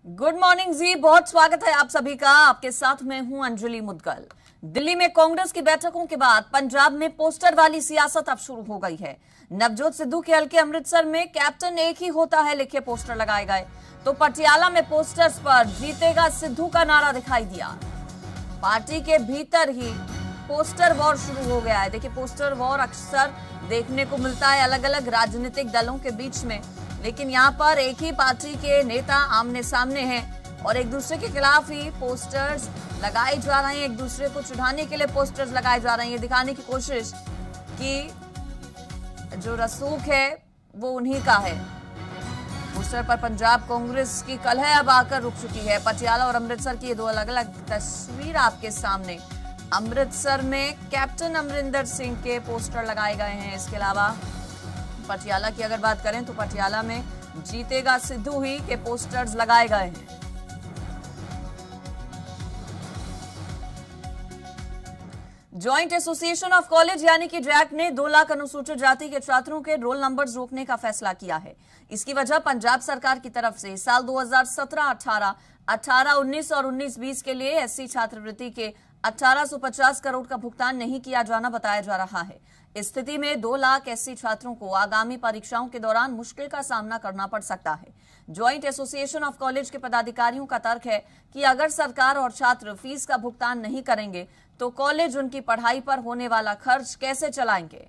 Good morning जी, बहुत स्वागत है आप सभी का। आपके साथ मैं हूं अंजलि मुदगल। दिल्ली में कांग्रेस की बैठकों के बाद पंजाब में पोस्टर वाली सियासत अब शुरू हो गई है। नवजोत सिद्धू के हलके अमृतसर में कैप्टन एक ही होता है लिखे पोस्टर लगाए गए, तो पटियाला में पोस्टर्स पर जीतेगा सिद्धू का नारा दिखाई दिया। पार्टी के भीतर ही पोस्टर वॉर शुरू हो गया है। देखिए, पोस्टर वॉर अक्सर देखने को मिलता है अलग अलग राजनीतिक दलों के बीच में, लेकिन यहाँ पर एक ही पार्टी के नेता आमने सामने हैं और एक दूसरे के खिलाफ ही पोस्टर्स लगाए जा रहे हैं। एक दूसरे को चिढ़ाने के लिए पोस्टर्स लगाए जा रहे हैं, ये दिखाने की कोशिश कि जो रसूख है वो उन्हीं का है। पोस्टर पर पंजाब कांग्रेस की कलह अब आकर रुक चुकी है। पटियाला और अमृतसर की ये दो अलग अलग तस्वीर आपके सामने। अमृतसर में कैप्टन अमरिंदर सिंह के पोस्टर लगाए गए हैं। इसके अलावा पटियाला की अगर बात करें तो पटियाला में जीतेगा सिद्धू ही के पोस्टर्स लगाए गए हैं। जॉइंट एसोसिएशन ऑफ कॉलेज यानी कि जैक ने 2 लाख अनुसूचित जाति के छात्रों के रोल नंबर्स रोकने का फैसला किया है। इसकी वजह पंजाब सरकार की तरफ से साल 2017-18, 18-19 और 19-20 के लिए एससी छात्रवृत्ति के 1850 करोड़ का भुगतान नहीं किया जाना बताया जा रहा है। इस स्थिति में 2 लाख एससी छात्रों को आगामी परीक्षाओं के दौरान मुश्किल का सामना करना पड़ सकता है। जॉइंट एसोसिएशन ऑफ कॉलेज के पदाधिकारियों का तर्क है कि अगर सरकार और छात्र फीस का भुगतान नहीं करेंगे तो कॉलेज उनकी पढ़ाई पर होने वाला खर्च कैसे चलाएंगे।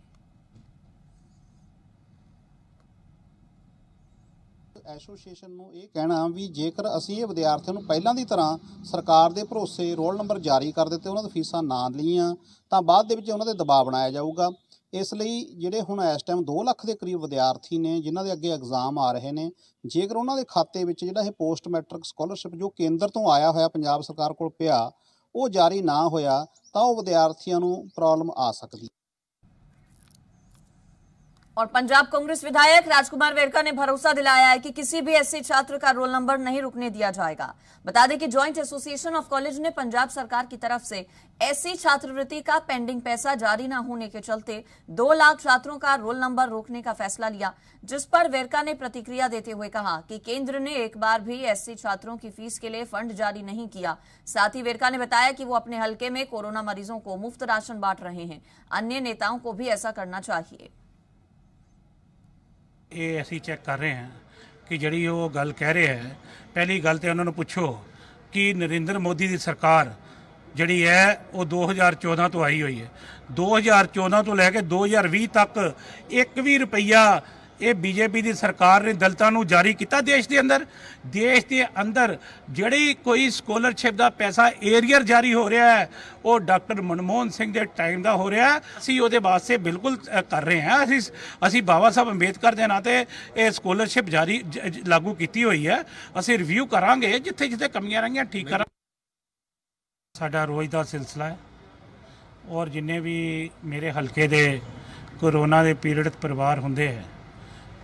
ਐਸੋਸੀਏਸ਼ਨ ਨੂੰ ਇਹ ਕਹਿਣਾ ਵੀ ਜੇਕਰ ਅਸੀਂ ਇਹ ਵਿਦਿਆਰਥੀਆਂ ਨੂੰ ਪਹਿਲਾਂ ਦੀ ਤਰ੍ਹਾਂ ਸਰਕਾਰ ਦੇ ਭਰੋਸੇ ਰੋਲ ਨੰਬਰ ਜਾਰੀ ਕਰ ਦਿੱਤੇ, ਉਹਨਾਂ ਦੀ ਫੀਸਾਂ ਨਾ ਲਈਆਂ ਤਾਂ ਬਾਅਦ ਦੇ ਵਿੱਚ ਉਹਨਾਂ ਤੇ ਦਬਾਅ ਬਣਾਇਆ ਜਾਊਗਾ। ਇਸ ਲਈ ਜਿਹੜੇ ਹੁਣ ਇਸ ਟਾਈਮ 2 ਲੱਖ ਦੇ ਕਰੀਬ ਵਿਦਿਆਰਥੀ ਨੇ ਜਿਨ੍ਹਾਂ ਦੇ ਅੱਗੇ ਐਗਜ਼ਾਮ ਆ ਰਹੇ ਨੇ, ਜੇਕਰ ਉਹਨਾਂ ਦੇ ਖਾਤੇ ਵਿੱਚ ਜਿਹੜਾ ਇਹ ਪੋਸਟ ਮੈਟ੍ਰਿਕ ਸਕਾਲਰਸ਼ਿਪ ਜੋ ਕੇਂਦਰ ਤੋਂ ਆਇਆ ਹੋਇਆ ਪੰਜਾਬ ਸਰਕਾਰ ਕੋਲ ਪਿਆ ਉਹ ਜਾਰੀ ਨਾ ਹੋਇਆ ਤਾਂ ਉਹ ਵਿਦਿਆਰਥੀਆਂ ਨੂੰ ਪ੍ਰੋਬਲਮ ਆ ਸਕਦੀ। और पंजाब कांग्रेस विधायक राजकुमार वेरका ने भरोसा दिलाया है कि किसी भी एससी छात्र का रोल नंबर नहीं रुकने दिया जाएगा। बता दें कि जॉइंट एसोसिएशन ऑफ कॉलेज ने पंजाब सरकार की तरफ से एससी छात्रवृत्ति का पेंडिंग पैसा जारी न होने के चलते 2 लाख छात्रों का रोल नंबर रोकने का फैसला लिया, जिस पर वेरका ने प्रतिक्रिया देते हुए कहा कि केंद्र ने एक बार भी एससी छात्रों की फीस के लिए फंड जारी नहीं किया। साथ ही वेरका ने बताया कि वो अपने हलके में कोरोना मरीजों को मुफ्त राशन बांट रहे हैं। अन्य नेताओं को भी ऐसा करना चाहिए। ਇਹ ਅਸੀਂ ਚੈੱਕ ਕਰ ਰਹੇ ਹਾਂ ਕਿ ਜਿਹੜੀ ਉਹ ਗੱਲ ਕਹਿ ਰਹੇ ਹੈ, ਪਹਿਲੀ ਗੱਲ ਤੇ ਉਹਨਾਂ ਨੂੰ ਪੁੱਛੋ ਕਿ ਨਰਿੰਦਰ ਮੋਦੀ ਦੀ ਸਰਕਾਰ ਜਿਹੜੀ ਹੈ ਉਹ 2014 ਤੋਂ ਆਈ ਹੋਈ ਹੈ। 2014 ਤੋਂ ਲੈ ਕੇ 2020 ਤੱਕ 1 ਵੀ ਰੁਪਈਆ ਇਹ ਬੀਜੇਪੀ ਦੀ ਸਰਕਾਰ ਨੇ ਦਲਿਤਾਂ ਨੂੰ ਜਾਰੀ ਕੀਤਾ। ਦੇਸ਼ ਦੇ ਅੰਦਰ ਜਿਹੜੀ ਕੋਈ ਸਕਾਲਰਸ਼ਿਪ ਦਾ ਪੈਸਾ ਏਰੀਅਰ ਜਾਰੀ ਹੋ ਰਿਹਾ ਹੈ ਉਹ ਡਾਕਟਰ ਮਨਮੋਹਨ ਸਿੰਘ ਦੇ ਟਾਈਮ ਦਾ ਹੋ ਰਿਹਾ। ਅਸੀਂ ਉਹਦੇ ਵਾਸਤੇ ਬਿਲਕੁਲ ਕਰ ਰਹੇ ਹਾਂ। ਅਸੀਂ ਬਾਬਾ ਸਾਹਿਬ ਅੰਬੇਦਕਰ ਦੇ ਨਾਂ ਤੇ ਇਹ ਸਕਾਲਰਸ਼ਿਪ ਜਾਰੀ ਲਾਗੂ ਕੀਤੀ ਹੋਈ ਹੈ। ਅਸੀਂ ਰਿਵਿਊ ਕਰਾਂਗੇ, ਜਿੱਥੇ ਜਿੱਥੇ ਕਮੀਆਂ ਰਹੀਆਂ ਠੀਕ ਕਰਾਂਗੇ। ਸਾਡਾ ਰੋਜ਼ ਦਾ ਸਿਲਸਿਲਾ ਹੈ ਔਰ ਜਿੰਨੇ ਵੀ ਮੇਰੇ ਹਲਕੇ ਦੇ ਕੋਰੋਨਾ ਦੇ ਪੀੜਤ ਪਰਿਵਾਰ ਹੁੰਦੇ ਹੈ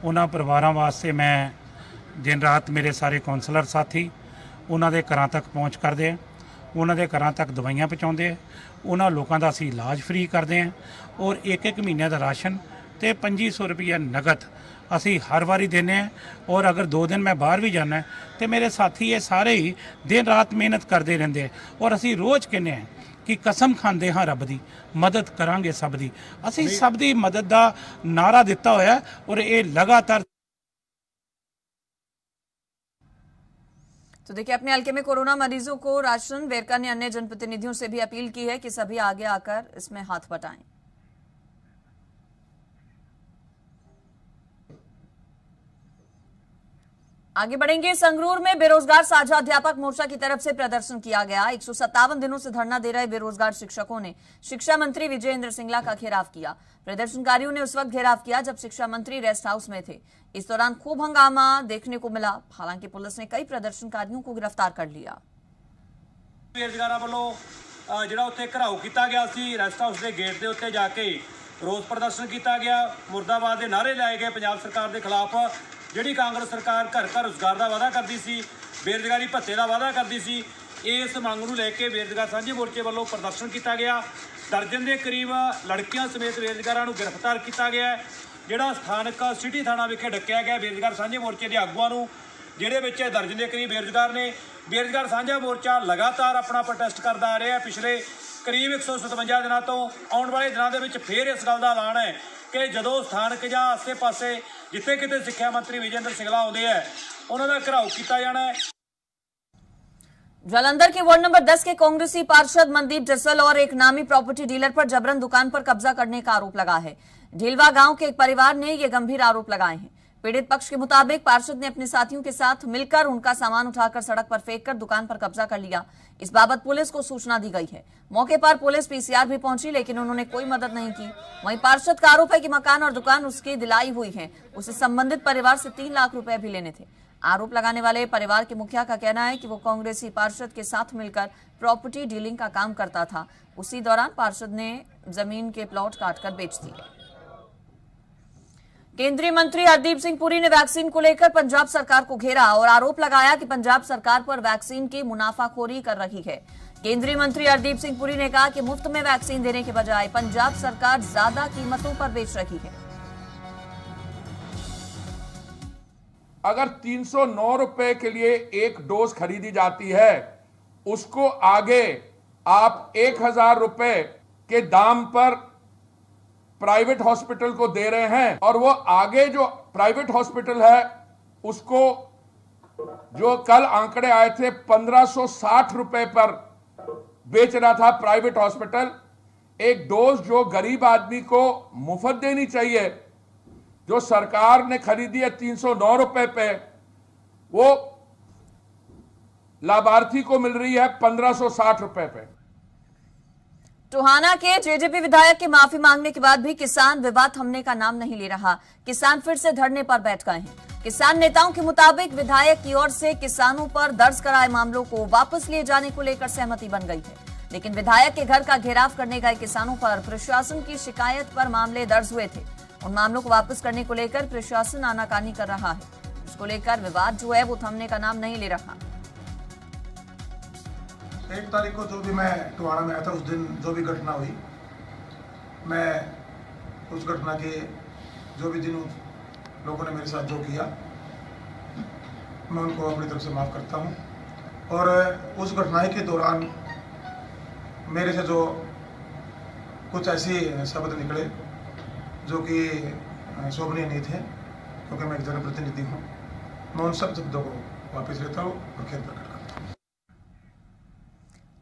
ਉਹਨਾਂ ਪਰਿਵਾਰਾਂ ਵਾਸਤੇ ਮੈਂ ਦਿਨ ਰਾਤ ਮੇਰੇ ਸਾਰੇ ਕਾਉਂਸਲਰ ਸਾਥੀ ਉਹਨਾਂ ਦੇ ਘਰਾਂ ਤੱਕ ਪਹੁੰਚ ਕਰਦੇ ਆ, ਉਹਨਾਂ ਦੇ ਘਰਾਂ ਤੱਕ ਦਵਾਈਆਂ ਪਹੁੰਚਾਉਂਦੇ ਆ, ਉਹਨਾਂ ਲੋਕਾਂ ਦਾ ਅਸੀਂ ਇਲਾਜ ਫ੍ਰੀ ਕਰਦੇ ਆ ਔਰ ਇੱਕ ਮਹੀਨੇ ਦਾ ਰਾਸ਼ਨ ਤੇ 2500 ਰੁਪਈਆ ਨਗਦ ਅਸੀਂ ਹਰ ਵਾਰੀ ਦਿੰਦੇ ਆ। ਔਰ ਅਗਰ 2 ਦਿਨ ਮੈਂ ਬਾਹਰ ਵੀ ਜਾਣਾ ਤੇ ਮੇਰੇ ਸਾਥੀ ਇਹ ਸਾਰੇ ਹੀ ਦਿਨ ਰਾਤ ਮਿਹਨਤ ਕਰਦੇ ਰਹਿੰਦੇ ਔਰ ਅਸੀਂ ਰੋਜ਼ ਕਹਿੰਦੇ ਆ कि कसम खाते हाँ रब की मदद करांगे सब दी। असी सब दी मदद का नारा दिता होया और ये लगातार। तो देखिए, अपने हल्के में कोरोना मरीजों को राशन, वेरका ने अन्य जनप्रतिनिधियों से भी अपील की है कि सभी आगे आकर इसमें हाथ बटाएं। आगे बढ़ेंगे। संगरूर में बेरोजगार साझा अध्यापक मोर्चा की तरफ से प्रदर्शन किया गया। 157 दिनों से धरना दे रहे बेरोजगार शिक्षकों ने शिक्षा मंत्री विजय इंद्र सिंगला का घेराव किया। प्रदर्शनकारियों ने उस वक्त घेराव किया जब शिक्षा मंत्री रेस्ट हाउस में थे। इस दौरान खूब हंगामा देखने को मिला। हालांकि पुलिस ने कई प्रदर्शनकारियों को गिरफ्तार कर लिया। बेरोजगारों वालों ਜਿਹੜਾ ਉੱਥੇ ਘਰਾਓ ਕੀਤਾ ਗਿਆ ਸੀ, ਰੈਸਟ ਹਾਊਸ ਦੇ ਗੇਟ ਦੇ ਉੱਤੇ ਜਾ ਕੇ ਰੋਸ ਪ੍ਰਦਰਸ਼ਨ ਕੀਤਾ ਗਿਆ। ਮੁਰਦਾਬਾਦ ਦੇ ਨਾਅਰੇ ਲਾਏ ਗਏ ਪੰਜਾਬ ਸਰਕਾਰ ਦੇ ਖਿਲਾਫ। ਜਿਹੜੀ ਕਾਂਗਰਸ ਸਰਕਾਰ ਘਰ ਘਰ ਰੁਜ਼ਗਾਰ ਦਾ ਵਾਅਦਾ ਕਰਦੀ ਸੀ, ਬੇਰੁਜ਼ਗਾਰੀ ਭੱਤੇ ਦਾ ਵਾਅਦਾ ਕਰਦੀ ਸੀ, ਇਸ ਮੰਗ ਨੂੰ ਲੈ ਕੇ ਬੇਰੁਜ਼ਗਾਰ ਸਾਂਝੇ ਮੋਰਚੇ ਵੱਲੋਂ ਪ੍ਰਦਰਸ਼ਨ ਕੀਤਾ ਗਿਆ। ਦਰਜਨ ਦੇ ਕਰੀਬ ਲੜਕੀਆਂ ਸਮੇਤ ਬੇਰੁਜ਼ਗਾਰਾਂ ਨੂੰ ਗ੍ਰਿਫਤਾਰ ਕੀਤਾ ਗਿਆ। ਜਿਹੜਾ ਸਥਾਨਕ ਸਿਟੀ ਥਾਣਾ ਵਿਖੇ ਡੱਕਿਆ ਗਿਆ ਬੇਰੁਜ਼ਗਾਰ ਸਾਂਝੇ ਮੋਰਚੇ ਦੇ ਆਗੂਆਂ ਨੂੰ ਜਿਹਦੇ ਵਿੱਚ ਦਰਜਨ ਦੇ ਕਰੀਬ ਬੇਰੁਜ਼ਗਾਰ ਨੇ। ਬੇਰੁਜ਼ਗਾਰ ਸਾਂਝਾ ਮੋਰਚਾ ਲਗਾਤਾਰ ਆਪਣਾ ਪ੍ਰੋਟੈਸਟ ਕਰਦਾ ਆ ਰਿਹਾ ਪਿਛਲੇ ਕਰੀਬ 157 ਦਿਨਾਂ ਤੋਂ। ਆਉਣ ਵਾਲੇ ਦਿਨਾਂ ਦੇ ਵਿੱਚ ਫਿਰ ਇਸ ਗੱਲ ਦਾ ਐਲਾਨ ਹੈ ਕਿ ਜਦੋਂ ਸਥਾਨਕ ਜਾਂ ਆਸੇ-ਪਾਸੇ ਜਿੱਥੇ ਕਿਤੇ ਸਿੱਖਿਆ ਮੰਤਰੀ ਵਿਜੇ ਇੰਦਰ ਸਿੰਗਲਾ ਆਉਂਦੇ ਹੈ ਉਹਨਾਂ ਦਾ ਘਿਰਾਓ ਕੀਤਾ जाना है। जालंधर के वार्ड नंबर 10 के कांग्रेसी पार्षद मनदीप जसवल और एक नामी प्रॉपर्टी डीलर पर जबरन दुकान पर कब्जा करने का आरोप लगा है। ढीलवा गांव के एक परिवार ने ये गंभीर आरोप लगाए हैं। पीड़ित पक्ष के मुताबिक पार्षद ने अपने साथियों के साथ मिलकर उनका सामान उठाकर सड़क पर फेंककर दुकान पर कब्जा कर लिया। इस बाबत पुलिस को सूचना दी गई है। मौके पर पुलिस पीसीआर भी पहुंची, लेकिन उन्होंने कोई मदद नहीं की। वहीं पार्षद का आरोप है कि मकान और दुकान उसकी दिलाई हुई है। उसे संबंधित परिवार से 3 लाख रुपए भी लेने थे। आरोप लगाने वाले परिवार के मुखिया का कहना है कि वो कांग्रेसी पार्षद के साथ मिलकर प्रॉपर्टी डीलिंग का काम करता था। उसी दौरान पार्षद ने जमीन के प्लॉट काटकर बेच दिए। केंद्रीय मंत्री हरदीप सिंह पुरी ने वैक्सीन को लेकर पंजाब सरकार को घेरा और आरोप लगाया कि पंजाब सरकार पर वैक्सीन की मुनाफाखोरी कर रही है। केंद्रीय मंत्री हरदीप सिंह पुरी ने कहा कि मुफ्त में वैक्सीन देने के बजाय पंजाब सरकार ज्यादा कीमतों पर बेच रही है। अगर 309 रुपए के लिए एक डोज खरीदी जाती है, उसको आगे आप 1000 रुपए के दाम पर प्राइवेट हॉस्पिटल को दे रहे हैं, और वो आगे जो प्राइवेट हॉस्पिटल है उसको जो कल आंकड़े आए थे 1560 रुपए पर बेच रहा था प्राइवेट हॉस्पिटल। एक डोज जो गरीब आदमी को मुफ्त देनी चाहिए, जो सरकार ने खरीदी है 309 रुपए पे, वो लाभार्थी को मिल रही है 1560 रुपए पे। टोहाना के जेजेपी विधायक के माफी मांगने के बाद भी किसान विवाद थमने का नाम नहीं ले रहा। किसान फिर से धरने पर बैठ गए हैं। किसान नेताओं के मुताबिक विधायक की ओर से किसानों पर दर्ज कराए मामलों को वापस लिए जाने को लेकर सहमति बन गई है, लेकिन विधायक के घर का घेराव करने गए किसानों पर प्रशासन की शिकायत पर मामले दर्ज हुए थे। उन मामलों को वापस करने को लेकर प्रशासन आनाकानी कर रहा है। इसको लेकर विवाद जो है वो थमने का नाम नहीं ले रहा। 1 तारीख को जो भी मैं टोहाना में आया था, उस दिन जो भी घटना हुई, मैं उस घटना के जो भी दिन लोगों ने मेरे साथ जो किया, मैं उनको अपनी तरफ से माफ़ करता हूं। और उस घटना के दौरान मेरे से जो कुछ ऐसे शब्द निकले जो कि शोभनीय नहीं थे, क्योंकि मैं एक जनप्रतिनिधि हूँ, मैं उन सब शब्दों को वापस लेता हूँ और खेद प्रकट करता हूँ।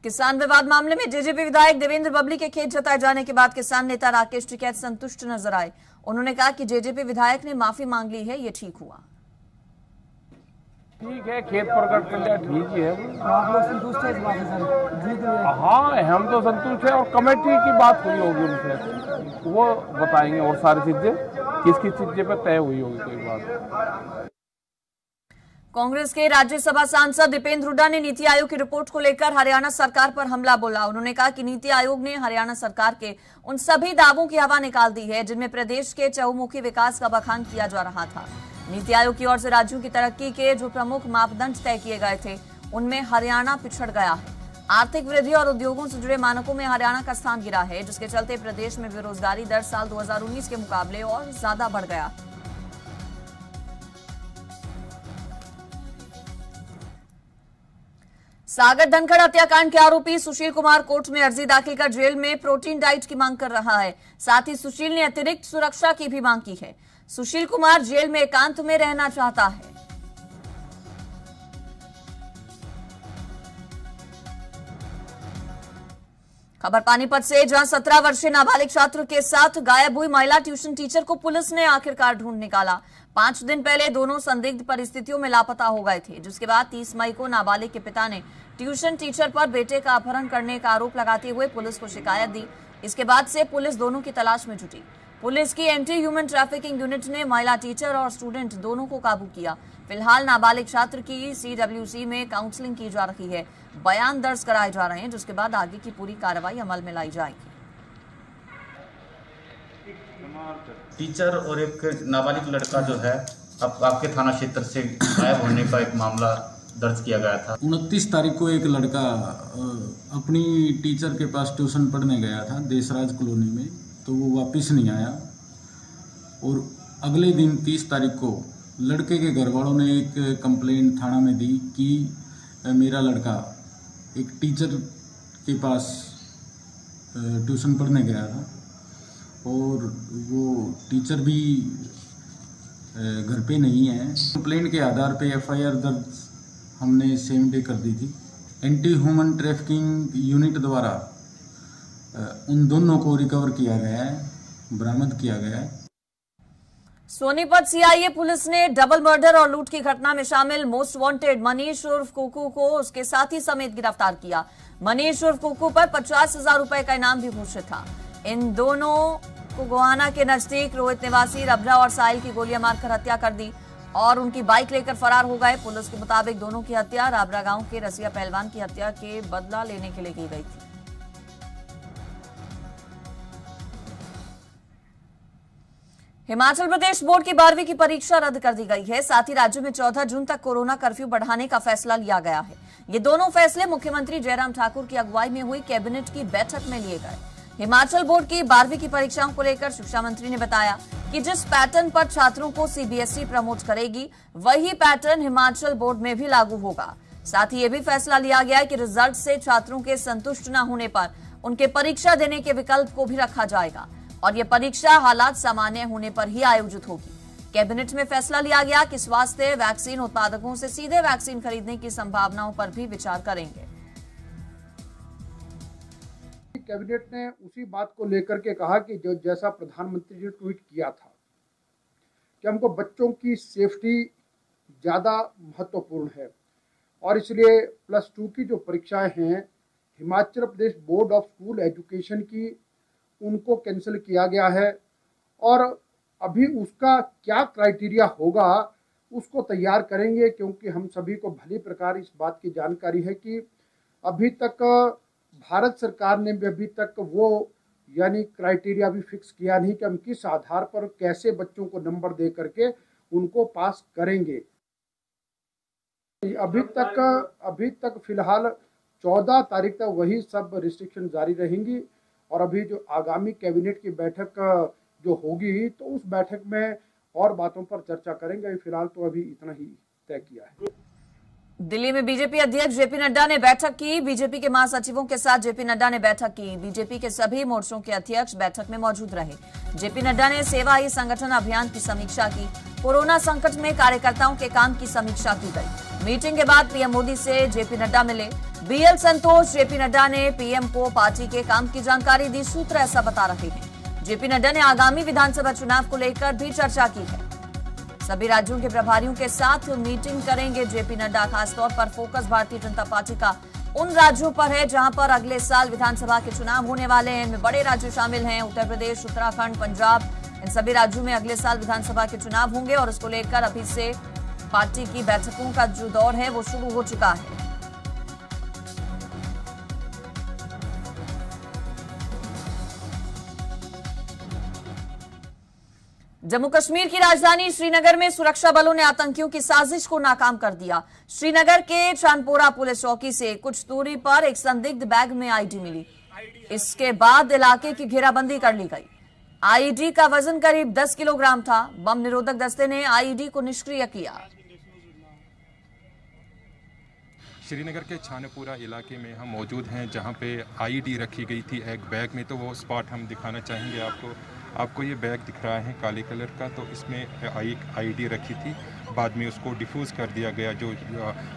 किसान विवाद मामले में जेजेपी विधायक देवेंद्र बबली के खेद जताए जाने के बाद किसान नेता राकेश टिकैत संतुष्ट नजर आए। उन्होंने कहा कि जेजेपी विधायक ने माफी मांग ली है, ये ठीक हुआ। ठीक है, खेत प्रकट कर लिया, ठीक ही है। आप लोग संतुष्ट हैं इस बात से? हाँ, हम तो संतुष्ट है, और कमेटी की बात हुई होगी उनसे, वो बताएंगे, और सारी चीजें किस किस चीजें पर तय हुई होगी कोई बात। कांग्रेस के राज्यसभा सांसद दीपेंद्र हुड्डा ने नीति आयोग की रिपोर्ट को लेकर हरियाणा सरकार पर हमला बोला। उन्होंने कहा कि नीति आयोग ने हरियाणा सरकार के उन सभी दावों की हवा निकाल दी है जिनमें प्रदेश के चहुमुखी विकास का बखान किया जा रहा था। नीति आयोग की ओर से राज्यों की तरक्की के जो प्रमुख मापदंड तय किए गए थे, उनमें हरियाणा पिछड़ गया है। आर्थिक वृद्धि और उद्योगों से जुड़े मानकों में हरियाणा का स्थान गिरा है, जिसके चलते प्रदेश में बेरोजगारी दर साल 2019 के मुकाबले और ज्यादा बढ़ गया। सागर धनखड़ हत्याकांड के आरोपी सुशील कुमार कोर्ट में अर्जी दाखिल कर जेल में प्रोटीन डाइट की मांग कर रहा है। साथ ही सुशील ने अतिरिक्त सुरक्षा की भी मांग की है। सुशील कुमार जेल में एकांत में रहना चाहता है। खबर पानीपत से, जहां 17 वर्षीय नाबालिग छात्र के साथ गायब हुई महिला ट्यूशन टीचर को पुलिस ने आखिरकार ढूंढ निकाला। 5 दिन पहले दोनों संदिग्ध परिस्थितियों में लापता हो गए थे, जिसके बाद 30 मई को नाबालिग के पिता ने ट्यूशन टीचर पर बेटे का अपहरण करने का आरोप लगाते हुए पुलिस को शिकायत दी। इसके बाद से पुलिस दोनों की तलाश में जुटी। पुलिस की एंटी ह्यूमन ट्रैफिकिंग यूनिट ने महिला टीचर और स्टूडेंट दोनों को काबू किया। फिलहाल नाबालिग छात्र की CWC में काउंसलिंग की जा रही है। बयान दर्ज कराए जा रहे हैं, जिसके बाद आगे की पूरी कार्रवाई अमल में लाई जाएगी। टीचर और एक नाबालिग लड़का जो है आपके थाना क्षेत्र से गायब होने का एक मामला दर्ज किया गया था। 29 तारीख को एक लड़का अपनी टीचर के पास ट्यूशन पढ़ने गया था देशराज कॉलोनी में, तो वो वापस नहीं आया। और अगले दिन 30 तारीख को लड़के के घर वालों ने एक कंप्लेंट थाना में दी कि मेरा लड़का एक टीचर के पास ट्यूशन पढ़ने गया था और वो टीचर भी घर पे नहीं है। कंप्लेंट के आधार पे एफआईआर दर्ज हमने सेम डे कर दी थी। एंटी ह्यूमन ट्रैफिकिंग यूनिट द्वारा उन दोनों को रिकवर किया गया है, बरामद किया गया है। सोनीपत सीआईए पुलिस ने डबल मर्डर और लूट की घटना में शामिल मोस्ट वांटेड मनीष उर्फ कुकू को उसके साथी समेत गिरफ्तार किया। मनीष उर्फ कुकू पर 50,000 रुपए का इनाम भी घोषित था। इन दोनों को गोहाना के नजदीक रोहित निवासी रबरा और साहिल की गोलियां मारकर हत्या कर दी और उनकी बाइक लेकर फरार हो गए। पुलिस के मुताबिक दोनों की हत्या राबरा गांव के रसिया पहलवान की हत्या के बदला लेने के लिए की गई थी। हिमाचल प्रदेश बोर्ड की 12वीं की परीक्षा रद्द कर दी गई है। साथ ही राज्य में 14 जून तक कोरोना कर्फ्यू बढ़ाने का फैसला लिया गया है। ये दोनों फैसले मुख्यमंत्री जयराम ठाकुर की अगुवाई में हुई कैबिनेट की बैठक में लिए गए। हिमाचल बोर्ड की 12वीं की परीक्षाओं को लेकर शिक्षा मंत्री ने बताया कि जिस पैटर्न पर छात्रों को सीबीएसई प्रमोट करेगी वही पैटर्न हिमाचल बोर्ड में भी लागू होगा। साथ ही यह भी फैसला लिया गया है कि रिजल्ट से छात्रों के संतुष्ट न होने पर उनके परीक्षा देने के विकल्प को भी रखा जाएगा और यह परीक्षा हालात सामान्य होने पर ही आयोजित होगी। कैबिनेट में फैसला लिया गया कि स्वास्थ्य वैक्सीन उत्पादकों से सीधे वैक्सीन खरीदने की संभावनाओं पर भी विचार करेंगे। कैबिनेट ने उसी बात को लेकर के कहा कि जो जैसा प्रधानमंत्री जी ने ट्वीट किया था कि हमको बच्चों की सेफ्टी ज़्यादा महत्वपूर्ण है और इसलिए +2 की जो परीक्षाएं हैं Himachal Pradesh board of school education की उनको कैंसिल किया गया है और अभी उसका क्या क्राइटेरिया होगा उसको तैयार करेंगे, क्योंकि हम सभी को भली प्रकार इस बात की जानकारी है कि अभी तक भारत सरकार ने भी अभी तक वो यानी क्राइटेरिया भी फिक्स किया नहीं कि हम किस आधार पर कैसे बच्चों को नंबर दे करके उनको पास करेंगे। अभी तक फिलहाल 14 तारीख तक वही सब रिस्ट्रिक्शन जारी रहेंगी और अभी जो आगामी कैबिनेट की बैठक जो होगी तो उस बैठक में और बातों पर चर्चा करेंगे। फिलहाल तो अभी इतना ही तय किया है। दिल्ली में बीजेपी अध्यक्ष जेपी नड्डा ने बैठक की। बीजेपी के महासचिवों के साथ जेपी नड्डा ने बैठक की। बीजेपी के सभी मोर्चों के अध्यक्ष बैठक में मौजूद रहे। जेपी नड्डा ने सेवा ही संगठन अभियान की समीक्षा की। कोरोना संकट में कार्यकर्ताओं के काम की समीक्षा की गई। मीटिंग के बाद पीएम मोदी से जेपी नड्डा मिले। बीएल संतोष जेपी नड्डा ने पीएम को पार्टी के काम की जानकारी दी। सूत्र ऐसा बता रहे हैं। जेपी नड्डा ने आगामी विधानसभा चुनाव को लेकर भी चर्चा की है। सभी राज्यों के प्रभारियों के साथ मीटिंग करेंगे जेपी नड्डा। खासतौर पर फोकस भारतीय जनता पार्टी का उन राज्यों पर है जहां पर अगले साल विधानसभा के चुनाव होने वाले हैं। इनमें बड़े राज्य शामिल हैं, उत्तर प्रदेश, उत्तराखंड, पंजाब। इन सभी राज्यों में अगले साल विधानसभा के चुनाव होंगे और इसको लेकर अभी से पार्टी की बैठकों का जो दौर है वो शुरू हो चुका है। जम्मू कश्मीर की राजधानी श्रीनगर में सुरक्षा बलों ने आतंकियों की साजिश को नाकाम कर दिया। श्रीनगर के चांदपोरा पुलिस चौकी से कुछ दूरी पर एक संदिग्ध बैग में आईडी मिली। इसके बाद इलाके की घेराबंदी कर ली गई। आईडी का वजन करीब 10 किलोग्राम था। बम निरोधक दस्ते ने आईडी को निष्क्रिय किया। श्रीनगर के छानपुरा इलाके में हम मौजूद हैं जहां पे आईडी रखी गई थी एक बैग में। तो वो स्पॉट हम दिखाना चाहेंगे आपको ये बैग दिख रहा है काले कलर का। तो इसमें एक आईडी रखी थी, बाद में उसको डिफ्यूज़ कर दिया गया। जो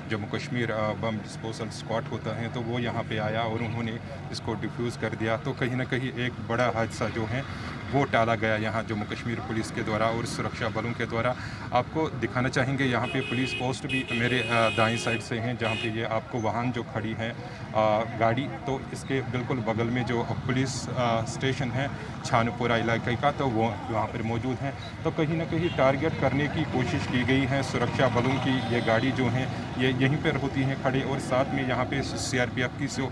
Jammu Kashmir bomb disposal squad होता है तो वो यहाँ पे आया और उन्होंने इसको डिफ्यूज़ कर दिया। तो कहीं ना कहीं एक बड़ा हादसा जो है वो टाला गया यहाँ जम्मू कश्मीर पुलिस के द्वारा और सुरक्षा बलों के द्वारा। आपको दिखाना चाहेंगे यहाँ पे पुलिस पोस्ट भी मेरे दाईं साइड से हैं, जहाँ पे ये आपको वाहन जो खड़ी है गाड़ी, तो इसके बिल्कुल बगल में जो पुलिस स्टेशन है छानपुरा इलाके का, तो वो वहाँ पर मौजूद हैं। तो कहीं ना कहीं टारगेट करने की कोशिश की गई है सुरक्षा बलों की। ये गाड़ी जो है ये यहीं पर होती हैं खड़े, और साथ में यहाँ पे CRPF की जो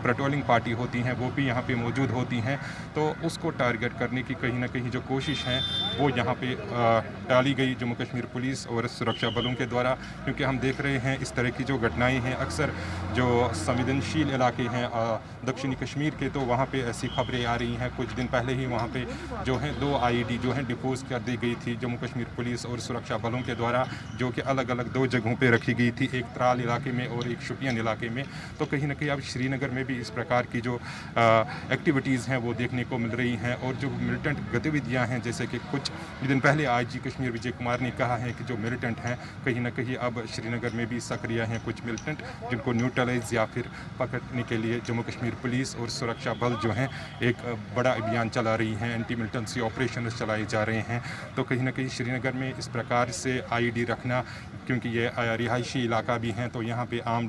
पेट्रोलिंग पार्टी होती हैं वो भी यहाँ पे मौजूद होती हैं। तो उसको टारगेट करने की कहीं ना कहीं जो कोशिश है वो यहाँ पे टाली गई जम्मू कश्मीर पुलिस और सुरक्षा बलों के द्वारा, क्योंकि हम देख रहे हैं इस तरह की जो घटनाएं हैं अक्सर जो संवेदनशील इलाके हैं दक्षिणी कश्मीर के, तो वहाँ पे ऐसी खबरें आ रही हैं। कुछ दिन पहले ही वहाँ पे जो है 2 IED जो हैं डिपोज कर दी गई थी जम्मू कश्मीर पुलिस और सुरक्षा बलों के द्वारा, जो कि अलग अलग 2 जगहों पे रखी गई थी, एक त्राल इलाके में और एक शुपियन इलाके में। तो कहीं ना कहीं अब श्रीनगर में भी इस प्रकार की जो एक्टिविटीज़ हैं वो देखने को मिल रही हैं, और जो मिलिटेंट गतिविधियाँ हैं, जैसे कि कुछ दिन पहले IG कश्मीर विजय कुमार ने कहा है कि जो मिलिटेंट हैं कहीं ना कहीं अब श्रीनगर में भी सक्रिय हैं कुछ मिलिटेंट, जिनको न्यूट्रलाइज या फिर पकड़ने के लिए जम्मू कश्मीर पुलिस और सुरक्षा बल जो हैं एक बड़ा अभियान चला रही हैं, एंटी मिलिटेंसी ऑपरेशन चलाए जा रहे हैं। तो कहीं ना कहीं श्रीनगर में इस प्रकार से IED रखना, क्योंकि ये रिहायशी इलाका भी हैं, तो यहाँ पे आम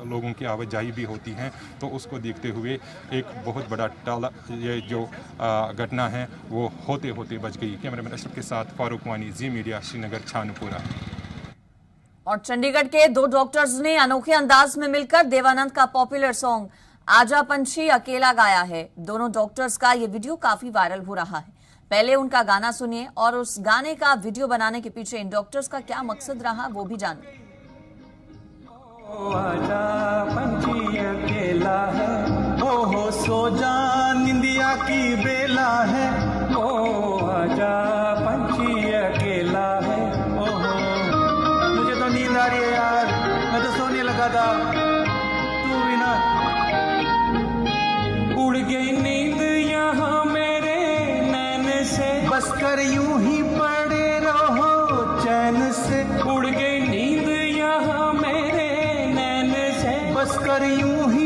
लोगों की आवाजाही भी होती हैं, तो उसको देखते हुए एक बहुत बड़ा टाला ये जो घटना है वो होते होते बच गई। कैमरामैन अशरफ के साथ फारूक वानी, जी मीडिया, श्रीनगर, छानपुरा। और चंडीगढ़ के 2 डॉक्टर्स ने अनोखे अंदाज में मिलकर देवानंद का पॉपुलर सॉन्ग आजा पंछी अकेला गाया है। दोनों डॉक्टर्स का ये वीडियो काफी वायरल हो रहा है। पहले उनका गाना सुनिए और उस गाने का वीडियो बनाने के पीछे इन डॉक्टर्स का क्या मकसद रहा वो भी जानिए। आजा पंछी अकेला है, हो सो जा निंदिया की बेला है, ओ आजा पंछी अकेला है, ओहो मुझे तो नींद आ रही है यार, मैं तो सोने लगा था, तू भी ना। उड़ गई नींद यहाँ मेरे नैन से, बस कर यूं ही पड़े रहो चैन से, उड़ गई नींद यहाँ मेरे नैन से, बस कर यूं ही